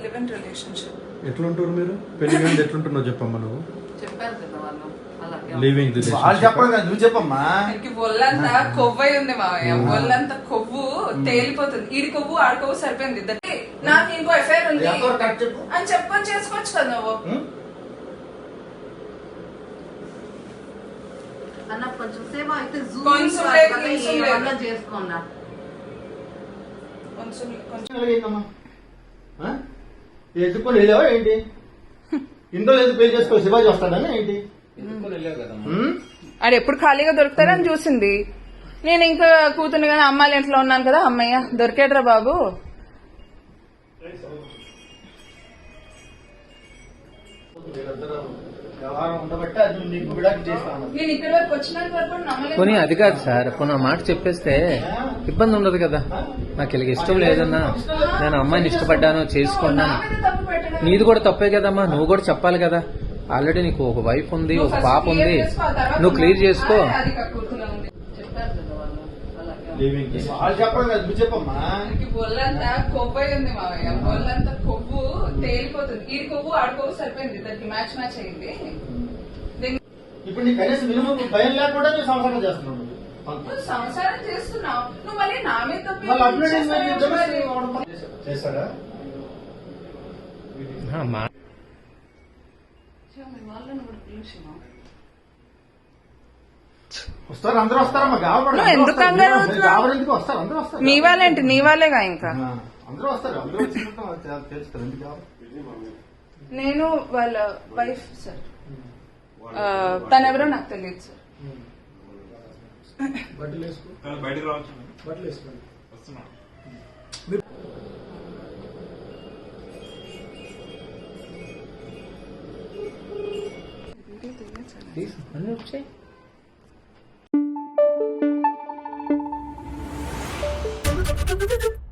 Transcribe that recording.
Live in relationship. ఎట్లుంటారు మీరు? పెళ్లి కానీ ఎట్లుంటున్నావు చెప్పమ్మా నువ్వు. చెప్పారు కదా వాళ్ళు అలాగే. లివింగ్ వాళ్ళు చెప్పడం కాదు, నువ్వు చెప్పమ్మా. ఒళ్ళంతా కొవ్వై ఉంది మావయ్య, ఒళ్ళంతా కొవ్వు తేలిపోతుంది. ఈడి కొవ్వు ఆడి కొవ్వు సరిపోయింది ఇద్దరికి. నాకు ఇంకో ఎఫ్ఐఆర్ ఉంది అని చెప్పని చేసుకోవచ్చు కదా నువ్వు. అన్న కొంచెం సేపు అయితే కొంచెం చేసుకున్నా ఎత్తుకొని వెళ్ళావా ఏంటి? ఇంట్లో ఎందుకు పెళ్లి చేసుకో, శివాజీ వస్తాడని ఏంటి? అది ఎప్పుడు ఖాళీగా దొరుకుతారని చూసింది. నేను ఇంకా కూతురు కానీ అమ్మాయిల ఇంట్లో ఉన్నాను కదా, అమ్మయ్య దొరికాడురా బాబు. నేను ఇక్కడ వరకు వచ్చినంత వరకు పోనీ అది కాదు సార్, పోనీ మాట చెప్పేస్తే ఇబ్బంది ఉండదు కదా. నాకు ఇలాగ ఇష్టం లేదన్నా, నేను అమ్మాయిని ఇష్టపడ్డాను, చేసుకున్నాను. నీది కూడా తప్పే కదమ్మా, నువ్వు కూడా చెప్పాలి కదా. ఆల్రెడీ నీకు ఒక వైఫ్ ఉంది, ఒక పాప ఉంది, నువ్వు క్లియర్ చేసుకో. ఒళ్ళంతా కొవ్వై ఉంది మావయ్య, ఒళ్ళంతా కొవ్వు తేలిపోతుంది. ఈడి కొవ్వు ఆడి కొవ్వు సరిపోయింది, ఇద్దరికి మ్యాచ్ అయింది. ఇప్పుడు నీ కనీసం మినిమం భయం లేకుండా నువ్వు సంసారం చేస్తున్నావు. నువ్వు సంసారం చేస్తున్నావు, నువ్వు మళ్ళీ నా మీద చేస్తాడా? వస్తారు, అందరూ వస్తారమ్మా. ఎందుకు గాబరెందుకు వస్తారు? అందరూ వస్తారు. నీ వాళ్ళేంటి, నీ వాళ్ళేగా ఇంకా అందరూ వస్తారు. అందరూ తెలుస్తారు ఎందుకు. నేను వాళ్ళ వైఫ్ సార్, తనెవరో నాకు తెలియదు సార్. బయటకు రావచ్చు, బట్టలు వేసుకోండి, వస్తున్నా. అన్నీ వచ్చాయి. Thank you.